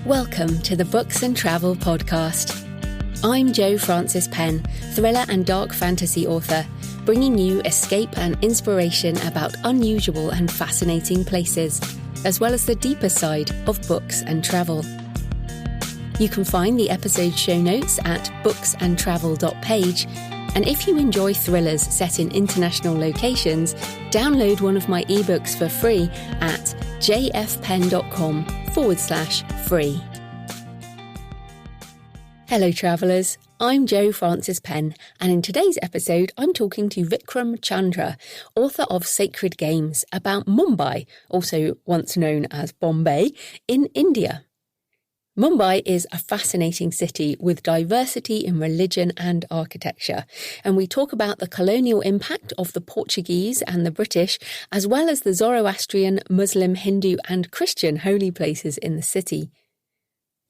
Welcome to the Books and Travel podcast. I'm J.F.Penn, thriller and dark fantasy author, bringing you escape and inspiration about unusual and fascinating places, as well as the deeper side of books and travel. You can find the episode show notes at booksandtravel.page, and if you enjoy thrillers set in international locations, download one of my ebooks for free at jfpenn.com/free. Hello travellers, I'm J.F.Penn, and in today's episode I'm talking to Vikram Chandra, author of Sacred Games, about Mumbai, also once known as Bombay, in India. Mumbai is a fascinating city with diversity in religion and architecture, and we talk about the colonial impact of the Portuguese and the British, as well as the Zoroastrian, Muslim, Hindu and Christian holy places in the city.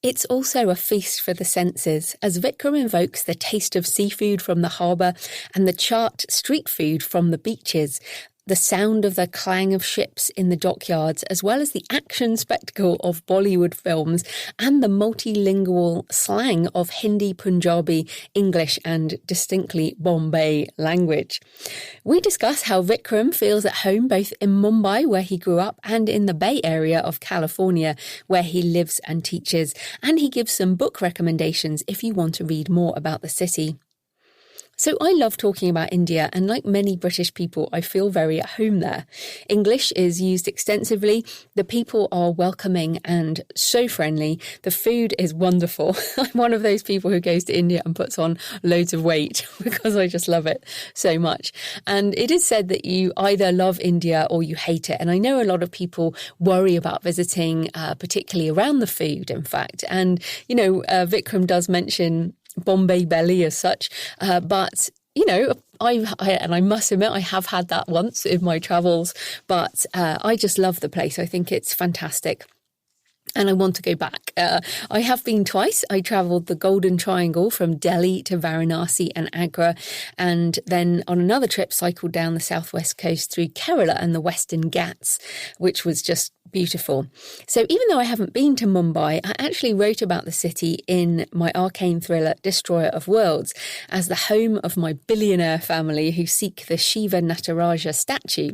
It's also a feast for the senses, as Vikram invokes the taste of seafood from the harbour and the chaat street food from the beaches, the sound of the clang of ships in the dockyards, as well as the action spectacle of Bollywood films and the multi-lingual slang of Hindi, Punjabi, English and distinctly Bombay language. We discuss how Vikram feels at home both in Mumbai, where he grew up, and in the Bay Area of California, where he lives and teaches, and he gives some book recommendations if you want to read more about the city. So I love talking about India, and like many British people, I feel very at home there. English is used extensively, the people are welcoming and so friendly, the food is wonderful. I'm one of those people who goes to India and puts on loads of weight because I just love it so much. And it is said that you either love India or you hate it. And I know a lot of people worry about visiting, particularly around the food, in fact. And, you know, Vikram does mention Bombay belly as such, but you know, I must admit I have had that once in my travels, but I just love the place. I think it's fantastic. And I want to go back. I have been twice. I travelled the Golden Triangle from Delhi to Varanasi and Agra, and then on another trip cycled down the southwest coast through Kerala and the Western Ghats, which was just beautiful. So even though I haven't been to Mumbai, I actually wrote about the city in my arcane thriller Destroyer of Worlds as the home of my billionaire family who seek the Shiva Nataraja statue.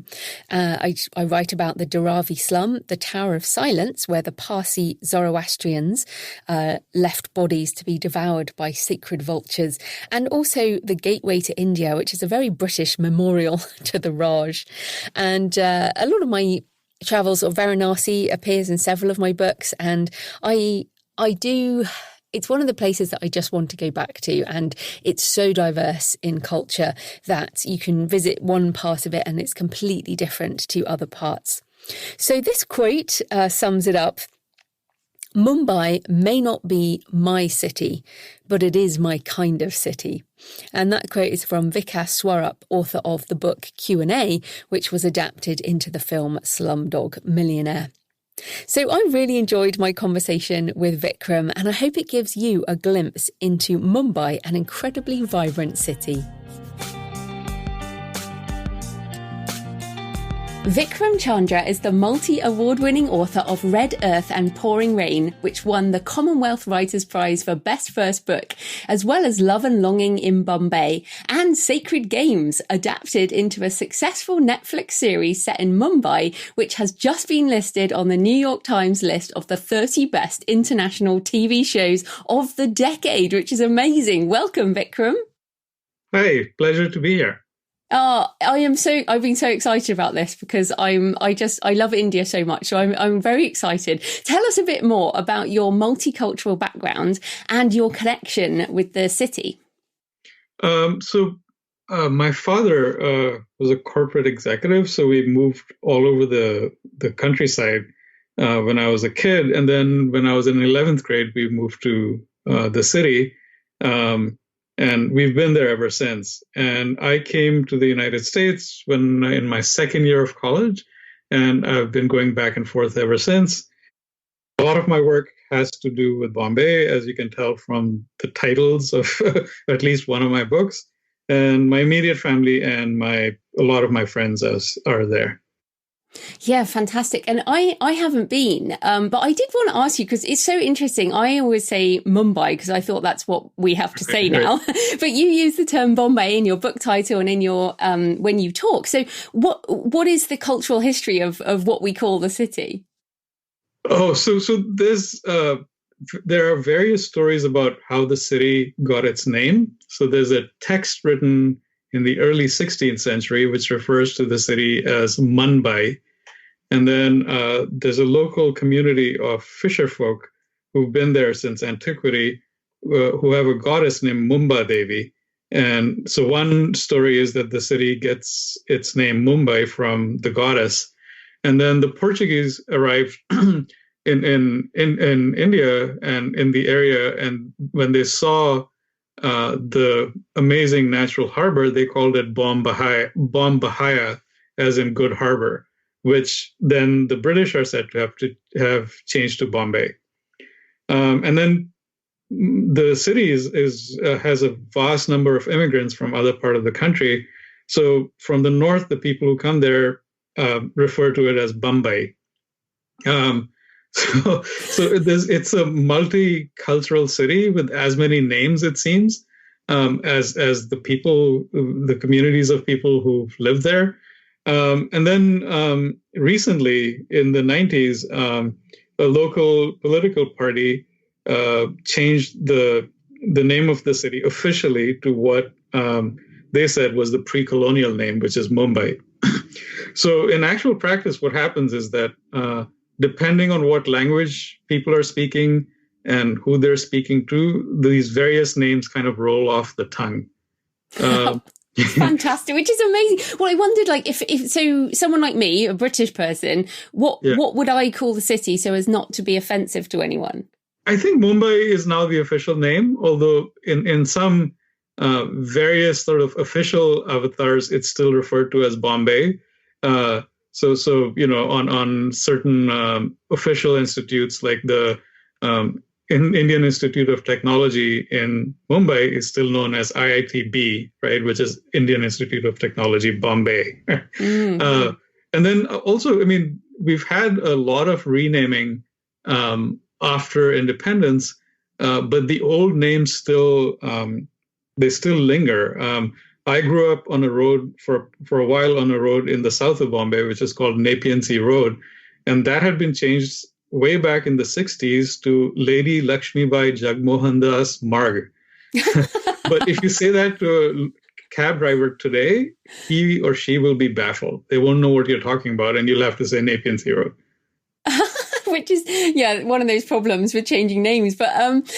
I write about the Dharavi slum, the Tower of Silence, where the Parsi Zoroastrians left bodies to be devoured by sacred vultures, and also the Gateway to India, which is a very British memorial to the Raj. And a lot of my travels of Varanasi appears in several of my books, and it's one of the places that I just want to go back to, and it's so diverse in culture that you can visit one part of it and it's completely different to other parts. So this quote sums it up. Mumbai may not be my city, but it is my kind of city. And that quote is from Vikas Swarup, author of the book Q&A, which was adapted into the film Slumdog Millionaire. So I really enjoyed my conversation with Vikram, and I hope it gives you a glimpse into Mumbai, an incredibly vibrant city. Vikram Chandra is the multi-award-winning author of Red Earth and Pouring Rain, which won the Commonwealth Writers Prize for Best First Book, as well as Love and Longing in Bombay, and Sacred Games, adapted into a successful Netflix series set in Mumbai, which has just been listed on the New York Times list of the 30 best international TV shows of the decade, which is amazing. Welcome, Vikram. Hi, pleasure to be here. I've been so excited about this because I love India so much. So I'm very excited. Tell us a bit more about your multicultural background and your connection with the city. My father was a corporate executive, so we moved all over the countryside when I was a kid. And then when I was in 11th grade, we moved to the city. And we've been there ever since. And I came to the United States in my second year of college, and I've been going back and forth ever since. A lot of my work has to do with Bombay, as you can tell from the titles of at least one of my books. And my immediate family and a lot of my friends are there. Yeah, fantastic. And I haven't been, but I did want to ask you because it's so interesting. I always say Mumbai because I thought that's what we have to say now. But you use the term Bombay in your book title and in your when you talk. So what is the cultural history of what we call the city? Oh, so there are various stories about how the city got its name. So there's a text written in the early 16th century which refers to the city as Mumbai. And then there's a local community of fisher folk who've been there since antiquity, who have a goddess named Mumba Devi. And so one story is that the city gets its name Mumbai from the goddess. And then the Portuguese arrived in India and in the area, and when they saw the amazing natural harbor, they called it Bombahaya, as in good harbor, which then the British are said to have changed to Bombay. And then the city has a vast number of immigrants from other part of the country. So from the north, the people who come there refer to it as Bombay. So it's a multicultural city with as many names, it seems, as the communities of people who live there. And then recently, in the 90s, a local political party changed the name of the city officially to what they said was the pre-colonial name, which is Mumbai. So in actual practice, what happens is that depending on what language people are speaking and who they're speaking to, these various names kind of roll off the tongue. Fantastic, which is amazing. Well, I wondered, like, if so, someone like me, a British person, what would I call the city so as not to be offensive to anyone? I think Mumbai is now the official name, although in some various sort of official avatars, it's still referred to as Bombay. So on certain official institutes like the Indian Institute of Technology in Mumbai is still known as IITB, right, which is Indian Institute of Technology, Bombay. And then also, I mean, we've had a lot of renaming after independence, but the old names still linger. I grew up on a road for a while on a road in the south of Bombay, which is called Nepean Sea Road, and that had been changed way back in the 60s to Lady Lakshmibai Jagmohan Das Marg. But if you say that to a cab driver today, he or she will be baffled. They won't know what you're talking about, and you'll have to say Nepean Sea Road. Which is, one of those problems with changing names. But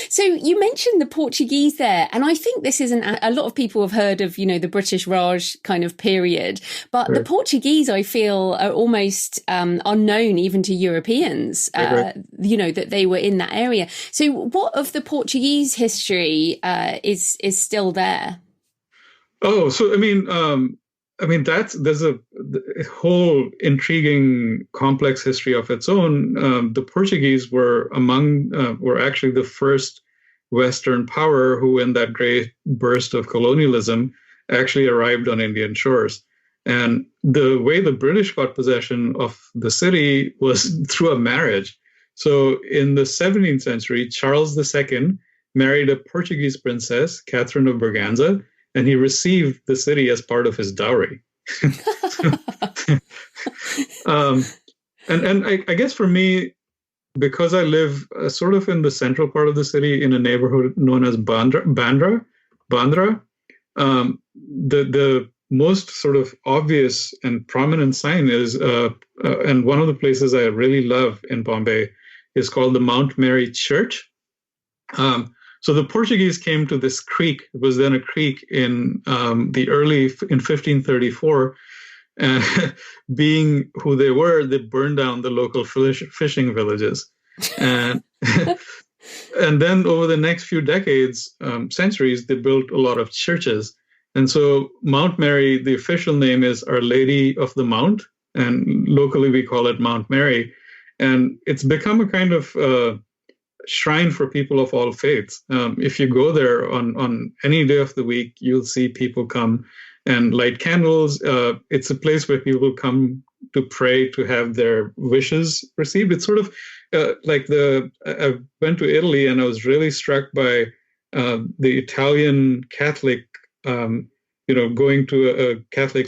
so you mentioned the Portuguese there, and I think this isn't a lot of people have heard of, the British Raj kind of period, but right. The Portuguese, I feel, are almost unknown even to Europeans, right. That they were in that area. So what of the Portuguese history is still there? Oh, so there's a whole intriguing, complex history of its own. The Portuguese were actually the first Western power who, in that great burst of colonialism, actually arrived on Indian shores. And the way the British got possession of the city was through a marriage. So in the 17th century, Charles II married a Portuguese princess, Catherine of Braganza, and he received the city as part of his dowry. And I guess for me, because I live sort of in the central part of the city in a neighborhood known as Bandra, the most sort of obvious and prominent sign is, and one of the places I really love in Bombay is called the Mount Mary Church. So the Portuguese came to this creek. It was then a creek in 1534. Being who they were, they burned down the local fishing villages. And and then over the next few decades, centuries, they built a lot of churches. And so Mount Mary, the official name is Our Lady of the Mount, and locally we call it Mount Mary. And it's become a kind of shrine for people of all faiths. If you go there on any day of the week, you'll see people come and light candles. It's a place where people come to pray to have their wishes received. It's sort of I went to Italy and I was really struck by the Italian Catholic, Catholics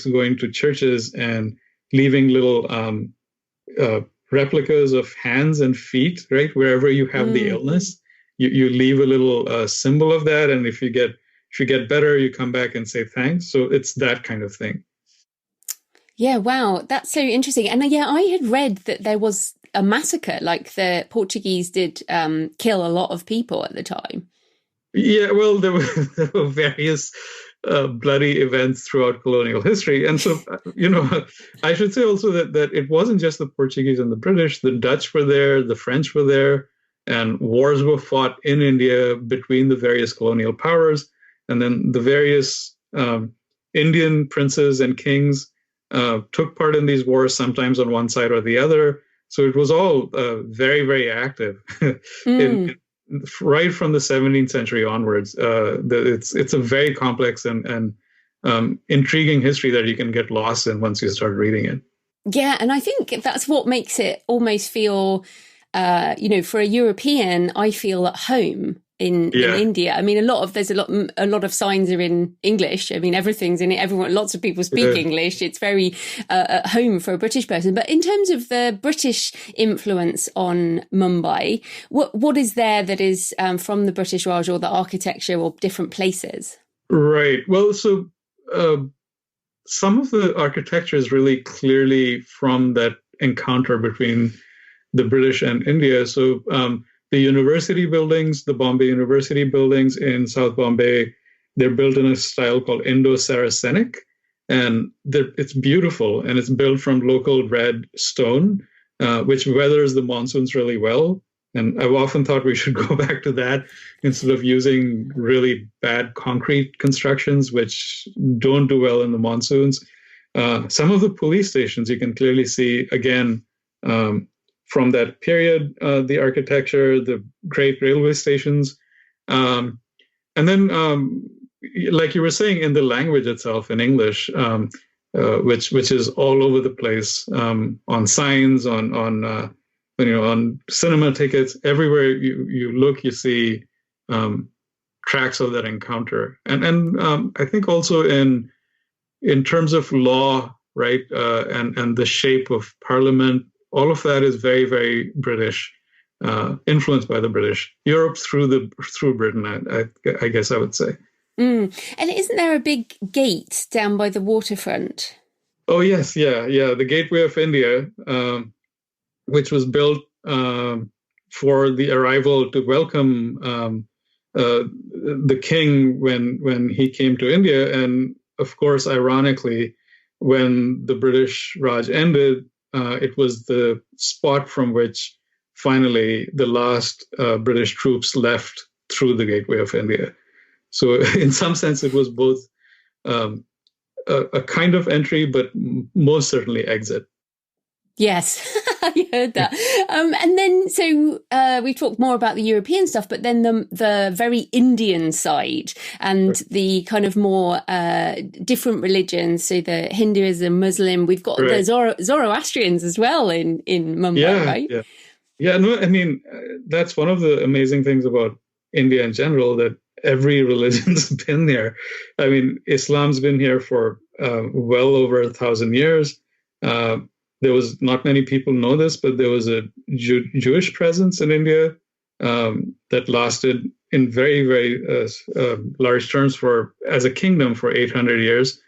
going to churches and leaving little replicas of hands and feet, right? Wherever you have the illness, you leave a little symbol of that. And if you get better, you come back and say thanks. So it's that kind of thing. Yeah, wow. That's so interesting. And I had read that there was a massacre, like the Portuguese did kill a lot of people at the time. Yeah, well, there were various bloody events throughout colonial history. And so, I should say also that it wasn't just the Portuguese and the British. The Dutch were there, the French were there, and wars were fought in India between the various colonial powers. And then the various Indian princes and kings took part in these wars, sometimes on one side or the other. So it was all very, very active right from the 17th century onwards. It's a very complex and intriguing history that you can get lost in once you start reading it. Yeah, and I think that's what makes it almost feel, for a European, I feel at home in India. I mean, there's a lot of signs are in English. I mean, everything's in it. Lots of people speak English. It's very at home for a British person. But in terms of the British influence on Mumbai, what is there that is from the British Raj or the architecture or different places? Right. Well, so some of the architecture is really clearly from that encounter between the British and India. So the university buildings, the Bombay University buildings in South Bombay, they're built in a style called Indo-Saracenic, and it's beautiful, and it's built from local red stone, which weathers the monsoons really well. And I've often thought we should go back to that instead of using really bad concrete constructions, which don't do well in the monsoons. Some of the police stations, you can clearly see, again, from that period, the architecture, the great railway stations. And then, like you were saying, in the language itself, in English, which is all over the place, on signs, on cinema tickets, everywhere you look, you see tracks of that encounter. And I think also in terms of law, right, and the shape of parliament, all of that is very, very British, influenced by the British. Europe through Britain, I guess I would say. And isn't there a big gate down by the waterfront? Oh, yes. Yeah. The Gateway of India, which was built for the arrival to welcome the king when he came to India. And of course, ironically, when the British Raj ended, it was the spot from which finally the last British troops left through the Gateway of India. So in some sense, it was both a kind of entry, but most certainly exit. Yes, I heard that. And then, so we talked more about the European stuff, but then the very Indian side and the kind of more different religions. So the Hinduism, Muslim, we've got the Zoroastrians as well in Mumbai, right? Yeah, no, I mean, that's one of the amazing things about India in general, that every religion's been there. I mean, Islam's been here for well over 1,000 years. There was, not many people know this, but there was a Jewish presence in India that lasted in very, very large terms as a kingdom for 800 years,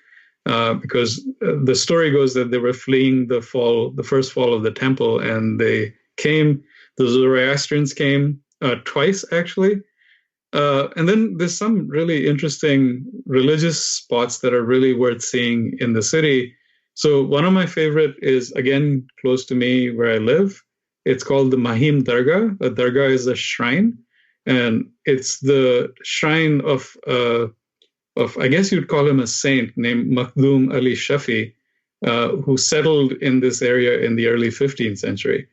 because the story goes that they were fleeing the first fall of the temple, and the Zoroastrians came twice, actually. And then there's some really interesting religious spots that are really worth seeing in the city. So one of my favorite is, again, close to me where I live. It's called the Mahim Dargah. A dargah is a shrine, and it's the shrine of I guess you'd call him a saint named Makhdum Ali Shafi, who settled in this area in the early 15th century.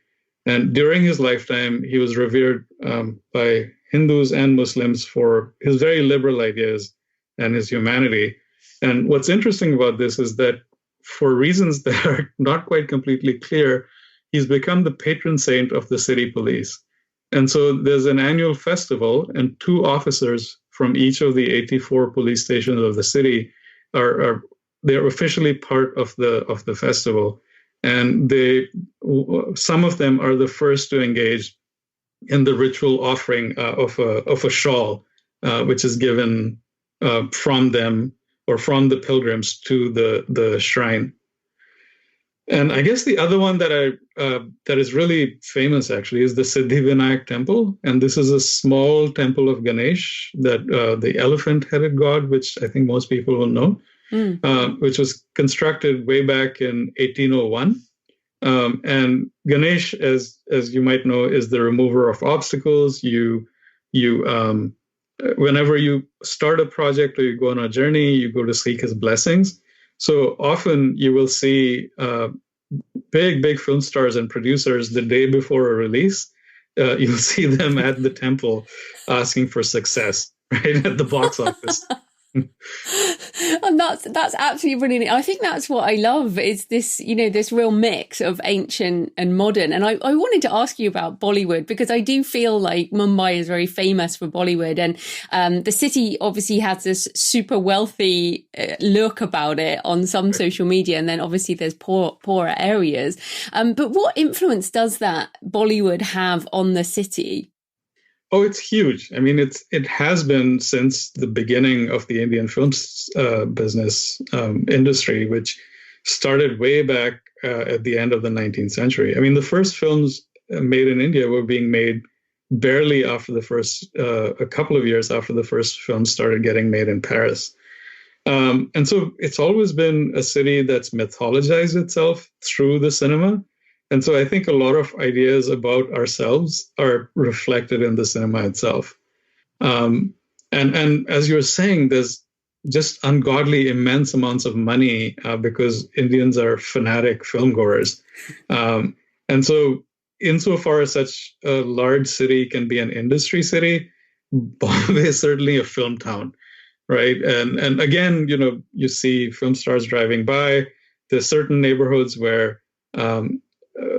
And during his lifetime, he was revered by Hindus and Muslims for his very liberal ideas and his humanity. And what's interesting about this is that for reasons that are not quite completely clear, he's become the patron saint of the city police. And so there's an annual festival, and two officers from each of the 84 police stations of the city they're officially part of the festival. And some of them are the first to engage in the ritual offering of a shawl, which is given from them or from the pilgrims to the shrine. And I guess the other one that is really famous actually is the Siddhivinayak temple, and this is a small temple of Ganesh, that the elephant-headed god, which I think most people will know, which was constructed way back in 1801. And Ganesh, as you might know, is the remover of obstacles. Whenever you start a project or you go on a journey, you go to seek his blessings. So often you will see big film stars and producers the day before a release. You'll see them at the temple asking for success, right, at the box office. And that's absolutely brilliant. I think that's what I love, is this, this real mix of ancient and modern. And I wanted to ask you about Bollywood, because I do feel like Mumbai is very famous for Bollywood, and the city obviously has this super wealthy look about it on some social media, and then obviously there's poorer areas. But what influence does that Bollywood have on the city? Oh, it's huge. I mean, it has been since the beginning of the Indian film business industry, which started way back at the end of the 19th century. I mean, the first films made in India were being made barely after the first, a couple of years after the first films started getting made in Paris. And so it's always been a city that's mythologized itself through the cinema. And so I think a lot of ideas about ourselves are reflected in the cinema itself. And as you were saying, there's just ungodly immense amounts of money because Indians are fanatic filmgoers. And so insofar as such a large city can be an industry city, Bombay is certainly a film town, right? And again, you see film stars driving by. There's certain neighborhoods where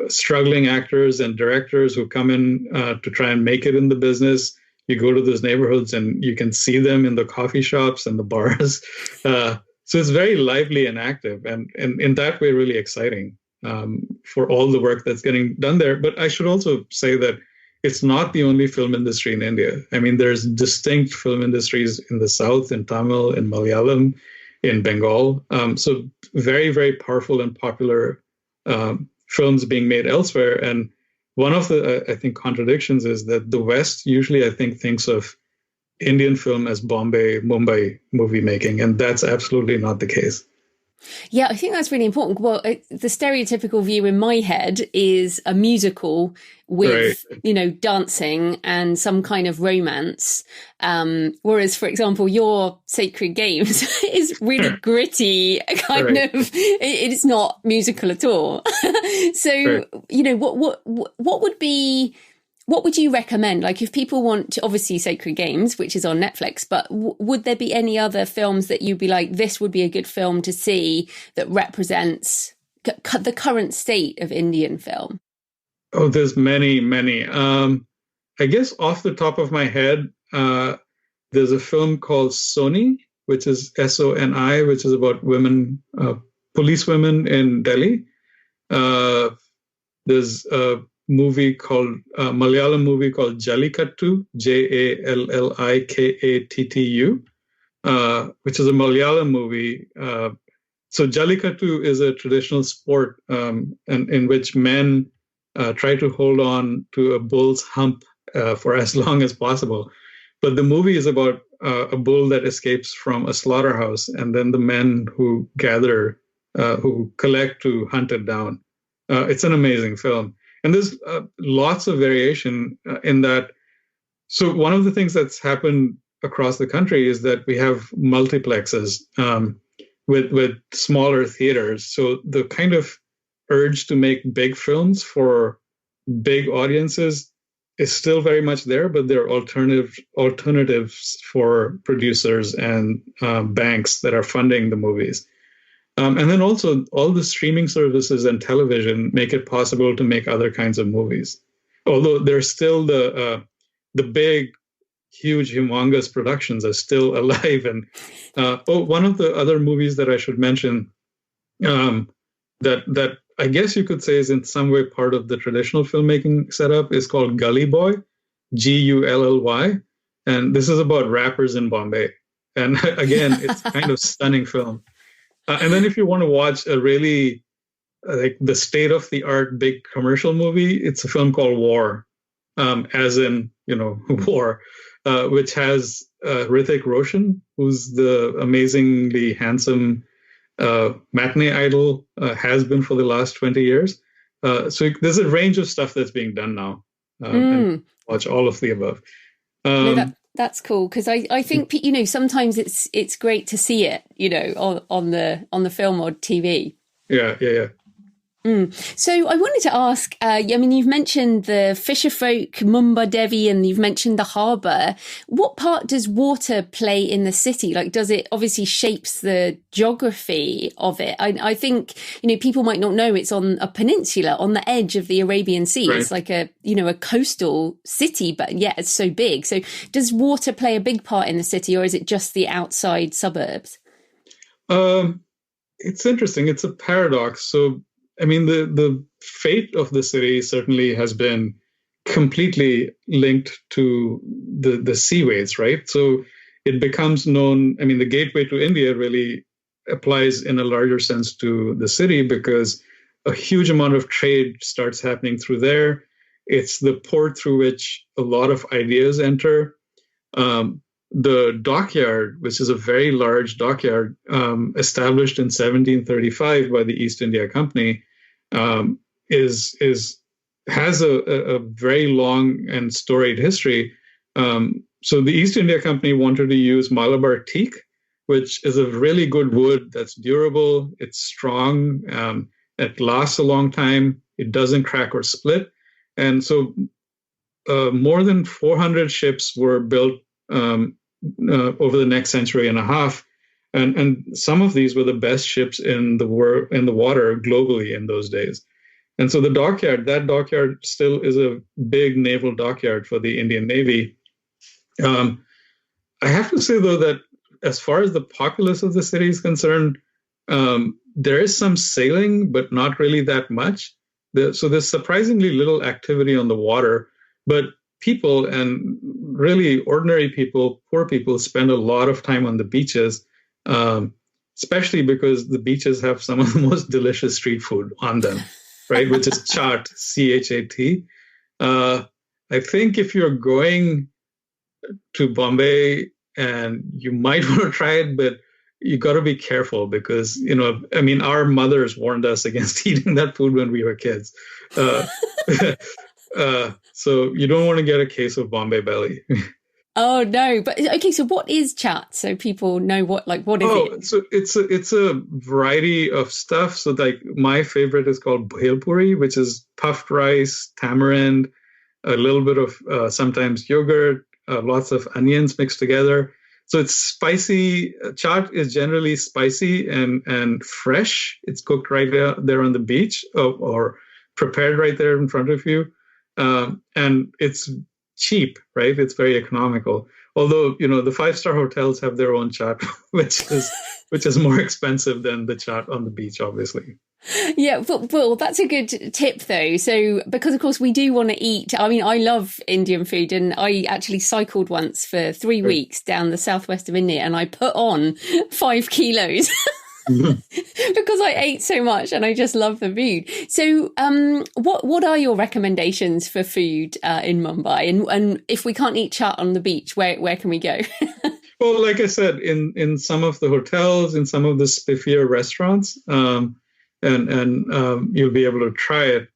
struggling actors and directors who come in to try and make it in the business. You go to those neighborhoods and you can see them in the coffee shops and the bars. So it's very lively and active, and in that way, really exciting for all the work that's getting done there. But I should also say that it's not the only film industry in India. I mean, there's distinct film industries in the South, in Tamil, in Malayalam, in Bengal. So very, very powerful and popular films being made elsewhere. And one of the, I think, contradictions is that the West usually, I think, thinks of Indian film as Bombay, Mumbai movie making, and that's absolutely not the case. Yeah, I think that's really important. Well, the stereotypical view in my head is a musical with, right, dancing and some kind of romance. Whereas, for example, your Sacred Games is really gritty, kind of, it's not musical at all. So, what would you recommend? Like, if people want to, obviously Sacred Games, which is on Netflix, but would there be any other films that you'd be like, this would be a good film to see that represents the current state of Indian film? Oh, there's many. I guess off the top of my head, there's a film called Soni, which is Soni, which is about women, police women in Delhi. There's a Malayalam movie called Jallikattu, Jallikattu, which is a Malayalam movie. So Jallikattu is a traditional sport in which men try to hold on to a bull's hump for as long as possible. But the movie is about a bull that escapes from a slaughterhouse, and then the men who gather, who collect to hunt it down. It's an amazing film. And there's lots of variation in that. So one of the things that's happened across the country is that we have multiplexes with smaller theaters. So the kind of urge to make big films for big audiences is still very much there, but there are alternatives for producers and banks that are funding the movies. And then also all the streaming services and television make it possible to make other kinds of movies. Although there's still the big, huge, humongous productions are still alive. And one of the other movies that I should mention that I guess you could say is in some way part of the traditional filmmaking setup is called Gully Boy, Gully. And this is about rappers in Bombay. And again, it's kind of stunning film. And then if you want to watch a really like the state of the art big commercial movie, it's a film called War, as in, war, which has Hrithik Roshan, who's the amazingly handsome matinee idol, has been for the last 20 years. So there's a range of stuff that's being done now. And watch all of the above. No, that's cool, because I think sometimes it's great to see it on the film or TV. Yeah. So I wanted to ask, you've mentioned the fisher folk, Mumbai Devi, and you've mentioned the harbour. What part does water play in the city? Like, does it obviously shapes the geography of it? I think, people might not know it's on a peninsula on the edge of the Arabian Sea. Right. It's like a coastal city, but yeah, it's so big. So does water play a big part in the city, or is it just the outside suburbs? It's interesting. It's a paradox. So, the fate of the city certainly has been completely linked to the seaways, right? So it becomes known, the gateway to India really applies in a larger sense to the city because a huge amount of trade starts happening through there. It's the port through which a lot of ideas enter. The dockyard, which is a very large dockyard, established in 1735 by the East India Company, has a very long and storied history. So the East India Company wanted to use Malabar teak, which is a really good wood that's durable, it's strong, it lasts a long time, it doesn't crack or split. And so more than 400 ships were built over the next century and a half, and some of these were the best ships in the water globally in those days. And so that dockyard still is a big naval dockyard for the Indian Navy. I have to say, though, that as far as the populace of the city is concerned, there is some sailing, but not really that much. So there's surprisingly little activity on the water, but people, and really ordinary people, poor people, spend a lot of time on the beaches, especially because the beaches have some of the most delicious street food on them, right? Which is chaat, C-H-A-T. I think if you're going to Bombay, and you might want to try it, but you got to be careful because, our mothers warned us against eating that food when we were kids. So you don't want to get a case of Bombay belly. Oh no! But okay, so what is chaat? So people know what is it? So it's a variety of stuff. So like my favorite is called Bhel Puri, which is puffed rice, tamarind, a little bit of sometimes yogurt, lots of onions mixed together. So it's spicy. Chaat is generally spicy and fresh. It's cooked right there on the beach or prepared right there in front of you. And it's cheap, right? It's very economical. Although, the 5-star hotels have their own chaat, which is more expensive than the chaat on the beach, obviously. Yeah, well, that's a good tip, though. So, because, of course, we do want to eat. I love Indian food, and I actually cycled once for 3 weeks down the southwest of India, and I put on 5 kilos. Because I ate so much and I just love the food. So what are your recommendations for food in Mumbai? And if we can't eat chaat on the beach, where can we go? Well, like I said, in some of the hotels, in some of the spiffier restaurants, and you'll be able to try it.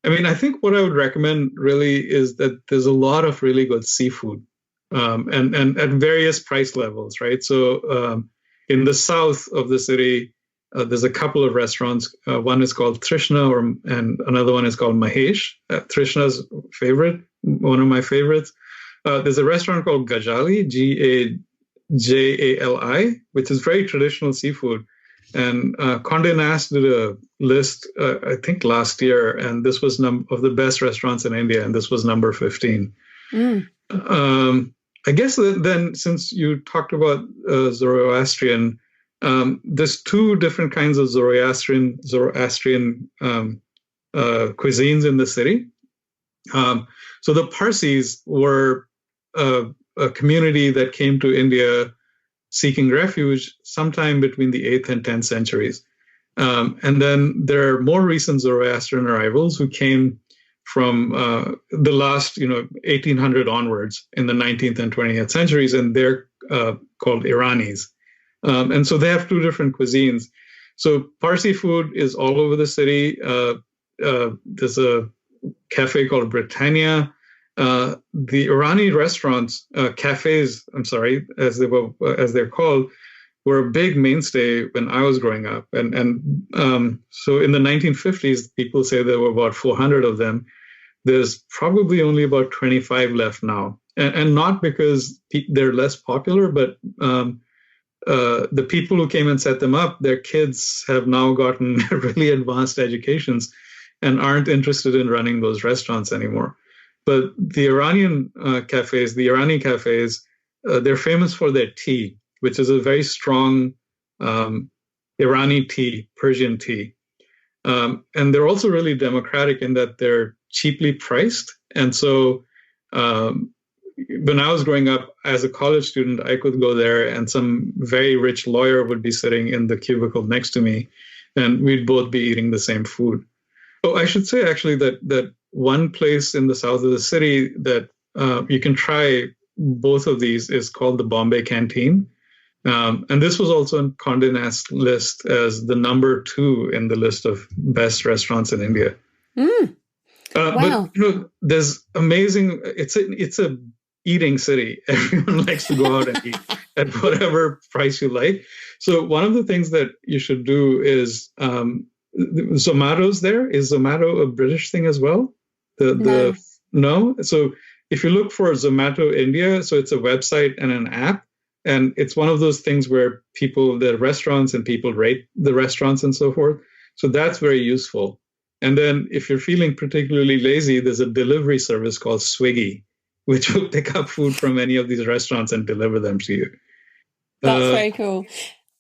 I think what I would recommend really is that there's a lot of really good seafood and at various price levels, right? So in the south of the city, there's a couple of restaurants. One is called Trishna, and another one is called Mahesh. Trishna's one of my favorites. There's a restaurant called Gajali, Gajali, which is very traditional seafood. And Condé Nast did a list, I think last year, and this was of the best restaurants in India, and this was number 15. I guess then, since you talked about Zoroastrian, there's two different kinds of Zoroastrian cuisines in the city. So the Parsis were a community that came to India seeking refuge sometime between the 8th and 10th centuries. And then there are more recent Zoroastrian arrivals who came from the last, 1800 onwards in the 19th and 20th centuries, and they're called Iranis. And so they have two different cuisines. So Parsi food is all over the city. There's a cafe called Britannia. The Irani restaurants, cafes, as they're called, were a big mainstay when I was growing up. And so in the 1950s, people say there were about 400 of them. There's probably only about 25 left now. And not because they're less popular, but the people who came and set them up, their kids have now gotten really advanced educations and aren't interested in running those restaurants anymore. But the Irani cafes, they're famous for their tea, which is a very strong Irani tea, Persian tea. And they're also really democratic in that they're cheaply priced. And so when I was growing up as a college student, I could go there and some very rich lawyer would be sitting in the cubicle next to me, and we'd both be eating the same food. Oh, I should say actually that one place in the south of the city that you can try both of these is called the Bombay Canteen. And this was also on Condé Nast's list as the number 2 in the list of best restaurants in India. Wow. But there's amazing. It's a eating city. Everyone likes to go out and eat at whatever price you like. So one of the things that you should do is Zomato's there. Is Zomato a British thing as well? No. So if you look for Zomato India, so it's a website and an app, and it's one of those things where the restaurants and people rate the restaurants and so forth. So that's very useful. And then if you're feeling particularly lazy, there's a delivery service called Swiggy, which will pick up food from any of these restaurants and deliver them to you. That's very cool.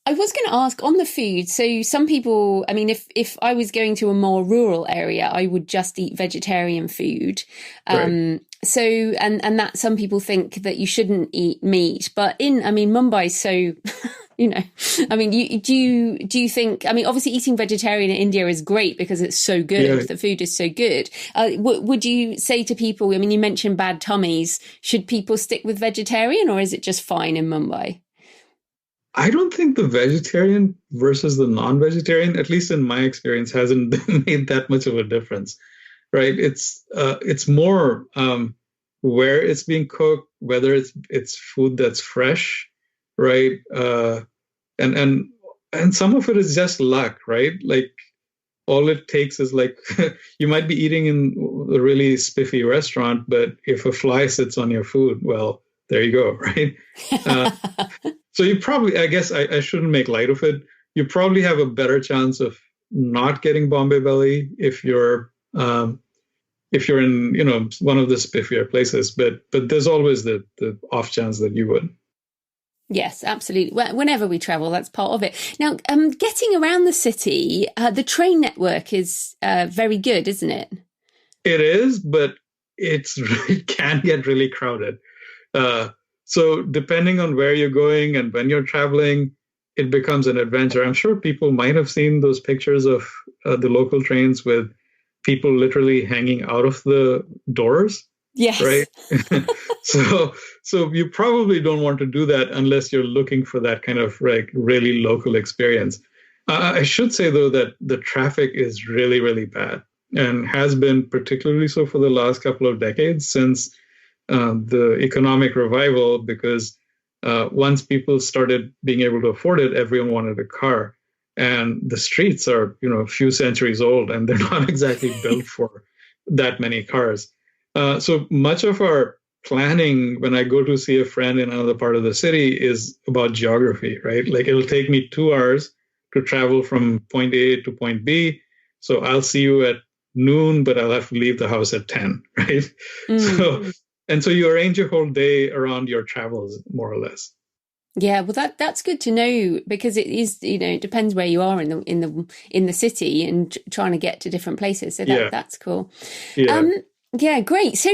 I was going to ask on the food. So some people, I mean, if I was going to a more rural area, I would just eat vegetarian food. Right. So, and that some people think that you shouldn't eat meat, but Mumbai, so, do you think, obviously eating vegetarian in India is great because it's so good. Yeah. The food is so good. Would you say to people, you mentioned bad tummies, should people stick with vegetarian or is it just fine in Mumbai? I don't think the vegetarian versus the non-vegetarian, at least in my experience, hasn't made that much of a difference, right? It's more where it's being cooked, whether it's food that's fresh, right? And some of it is just luck, right? Like all it takes is like you might be eating in a really spiffy restaurant, but if a fly sits on your food, well, there you go, right? So you probably, I guess I shouldn't make light of it. You probably have a better chance of not getting Bombay belly if you're in, one of the spiffier places. But there's always the off chance that you would. Yes, absolutely. Whenever we travel, that's part of it. Now, getting around the city, the train network is very good, isn't it? It is, but it can get really crowded. So depending on where you're going and when you're traveling, it becomes an adventure. I'm sure people might have seen those pictures of the local trains with people literally hanging out of the doors. Yes. Right. So you probably don't want to do that unless you're looking for that kind of like really local experience. I should say, though, that the traffic is really, really bad and has been particularly so for the last couple of decades since the economic revival, because once people started being able to afford it, everyone wanted a car. And the streets are, a few centuries old, and they're not exactly built for that many cars. So much of our planning when I go to see a friend in another part of the city is about geography, right? Like it'll take me 2 hours to travel from point A to point B. So I'll see you at noon, but I'll have to leave the house at 10, right? So you arrange your whole day around your travels, more or less. Yeah, well, that's good to know, because it is, it depends where you are in the city and trying to get to different places. So that's cool. Yeah. Yeah, great. So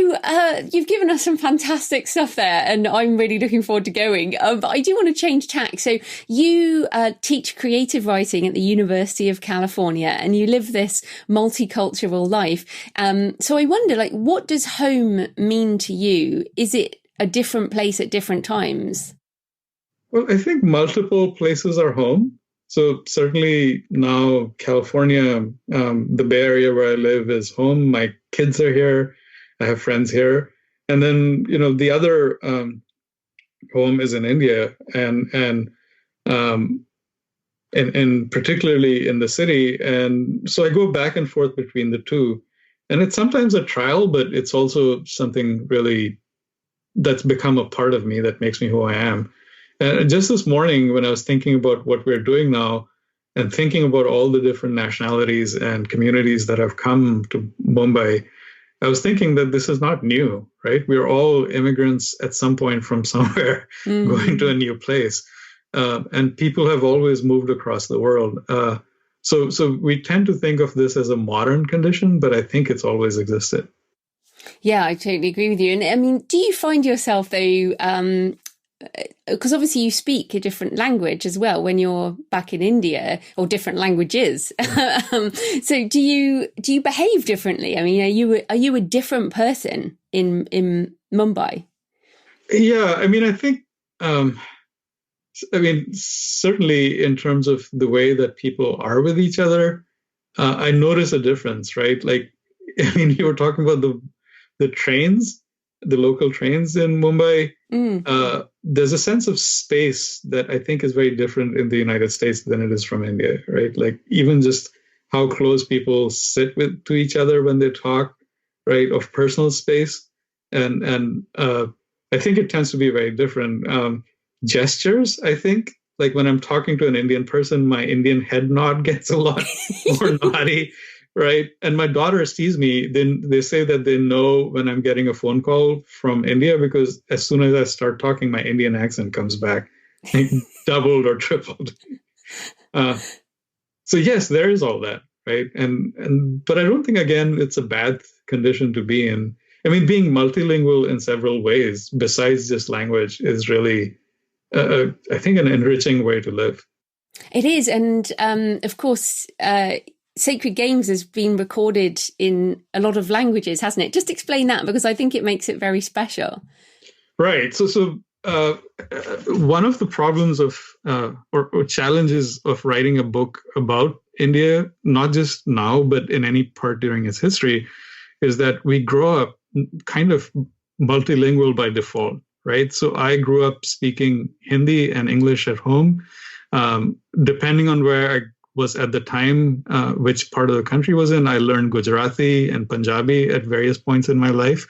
you've given us some fantastic stuff there, and I'm really looking forward to going. But I do want to change tack. So you teach creative writing at the University of California, and you live this multicultural life. So I wonder, what does home mean to you? Is it a different place at different times? Well, I think multiple places are home. So certainly now California, the Bay Area where I live is home. My kids are here. I have friends here. And then, the other home is in India and particularly in the city. And so I go back and forth between the two. And it's sometimes a trial, but it's also something really that's become a part of me that makes me who I am. And just this morning, when I was thinking about what we're doing now and thinking about all the different nationalities and communities that have come to Mumbai, I was thinking that this is not new, right? We're all immigrants at some point from somewhere going to a new place. And people have always moved across the world. So we tend to think of this as a modern condition, but I think it's always existed. Yeah, I totally agree with you. And I mean, do you find yourself, though, because obviously you speak a different language as well when you're back in India, or different languages. So do you behave differently? I mean, are you a different person in Mumbai? Yeah, I mean, I think, certainly in terms of the way that people are with each other, I notice a difference, right? You were talking about the trains, the local trains in Mumbai. There's a sense of space that I think is very different in the United States than it is from India, right? Even just how close people sit to each other when they talk, right? Of personal space. And I think it tends to be very different. Gestures, I think, when I'm talking to an Indian person, my Indian head nod gets a lot more naughty. Right. And my daughters tease me. Then they say that they know when I'm getting a phone call from India, because as soon as I start talking, my Indian accent comes back, doubled or tripled. So yes, there is all that. Right. But I don't think, again, it's a bad condition to be in. I mean, being multilingual in several ways, besides just language, is really, I think, an enriching way to live. It is. And of course, Sacred Games has been recorded in a lot of languages, hasn't it? Just explain that, because I think it makes it very special. Right. So one of the problems of or challenges of writing a book about India, not just now, but in any part during its history, is that we grow up kind of multilingual by default, right? So I grew up speaking Hindi and English at home. Depending on where I was at the time, which part of the country was in, I learned Gujarati and Punjabi at various points in my life.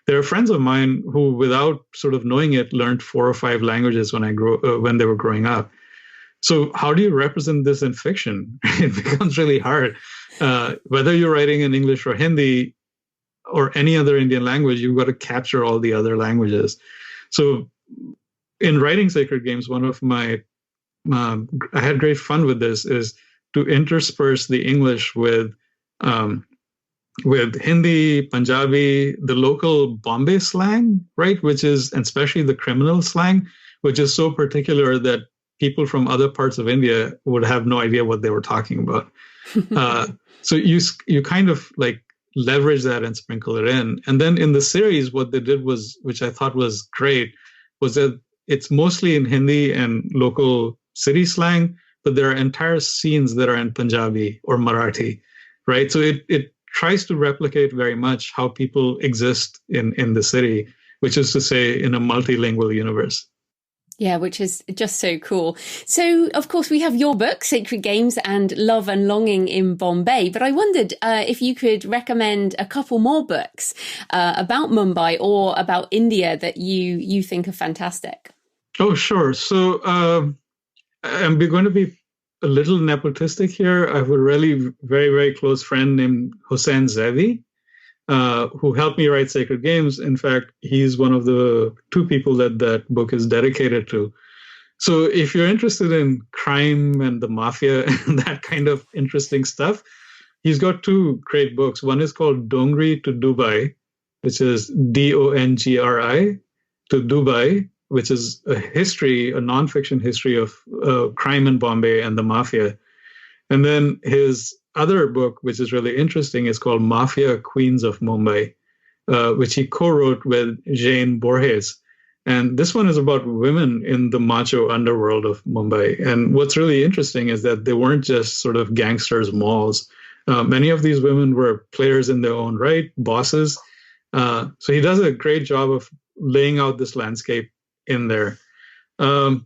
There are friends of mine who, without sort of knowing it, learned 4 or 5 languages when they were growing up. So how do you represent this in fiction? It becomes really hard. Whether you're writing in English or Hindi or any other Indian language, you've got to capture all the other languages. So in writing Sacred Games, one of my I had great fun with this, is to intersperse the English with Hindi, Punjabi, the local Bombay slang, right? Which is, and especially the criminal slang, which is so particular that people from other parts of India would have no idea what they were talking about. So you kind of leverage that and sprinkle it in. And then in the series, what they did was, which I thought was great, was that it's mostly in Hindi and local city slang, but there are entire scenes that are in Punjabi or Marathi, right? So it tries to replicate very much how people exist in the city, which is to say, in a multilingual universe. Yeah, which is just so cool. So, of course, we have your book, Sacred Games and Love and Longing in Bombay. But I wondered if you could recommend a couple more books about Mumbai or about India that you think are fantastic. Oh, sure. So I'm going to be a little nepotistic here. I have a really very, very close friend named Hossein Zaidi, who helped me write Sacred Games. In fact, he's one of the two people that book is dedicated to. So if you're interested in crime and the mafia and that kind of interesting stuff, he's got two great books. One is called Dongri to Dubai, which is Dongri to Dubai, which is a nonfiction history of crime in Bombay and the mafia. And then his other book, which is really interesting, is called Mafia Queens of Mumbai, which he co-wrote with Jane Borges. And this one is about women in the macho underworld of Mumbai. And what's really interesting is that they weren't just sort of gangsters, malls. Many of these women were players in their own right, bosses. So he does a great job of laying out this landscape in there. I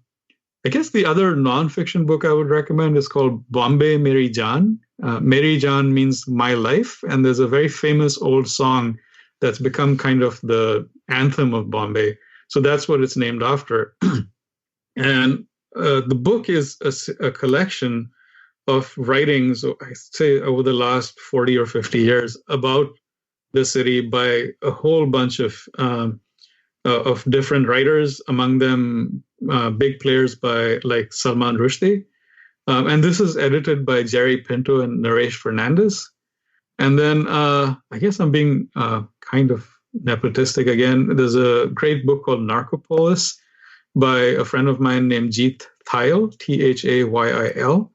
guess the other nonfiction book I would recommend is called Bombay Meri Jaan. Meri Jaan means my life. And there's a very famous old song that's become kind of the anthem of Bombay. So that's what it's named after. And the book is a collection of writings, I say, over the last 40 or 50 years about the city by a whole bunch of different writers, among them big players like Salman Rushdie. And this is edited by Jerry Pinto and Naresh Fernandez. And then I guess I'm being kind of nepotistic again. There's a great book called Narcopolis by a friend of mine named Jeet Thayil, Thayil,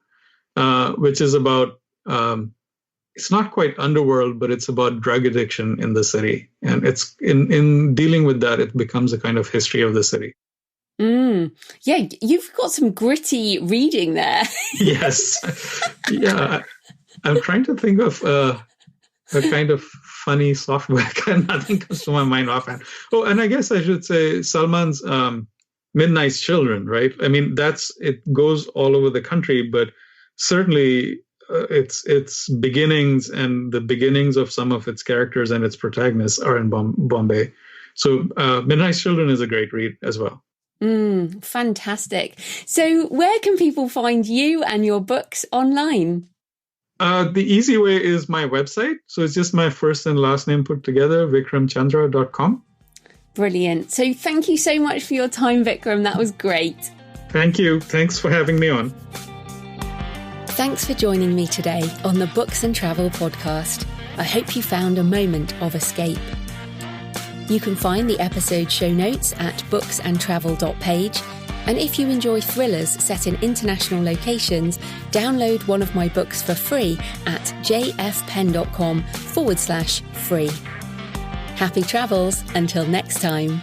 which is about, it's not quite underworld, but it's about drug addiction in the city. And it's in dealing with that, it becomes a kind of history of the city. Yeah, you've got some gritty reading there. Yes. Yeah. I'm trying to think of a kind of funny software. Nothing comes to my mind offhand. Oh, and I guess I should say Salman's Midnight's Children, right? I mean, it goes all over the country, but certainly its beginnings and the beginnings of some of its characters and its protagonists are in Bombay. So Midnight's Children is a great read as well. Fantastic. So where can people find you and your books online? The easy way is my website. So it's just my first and last name put together, vikramchandra.com. Brilliant. So thank you so much for your time, Vikram. That was great. Thank you. Thanks for having me on. Thanks for joining me today on the Books and Travel podcast. I hope you found a moment of escape. You can find the episode show notes at booksandtravel.page. And if you enjoy thrillers set in international locations, download one of my books for free at jfpenn.com/free. Happy travels until next time.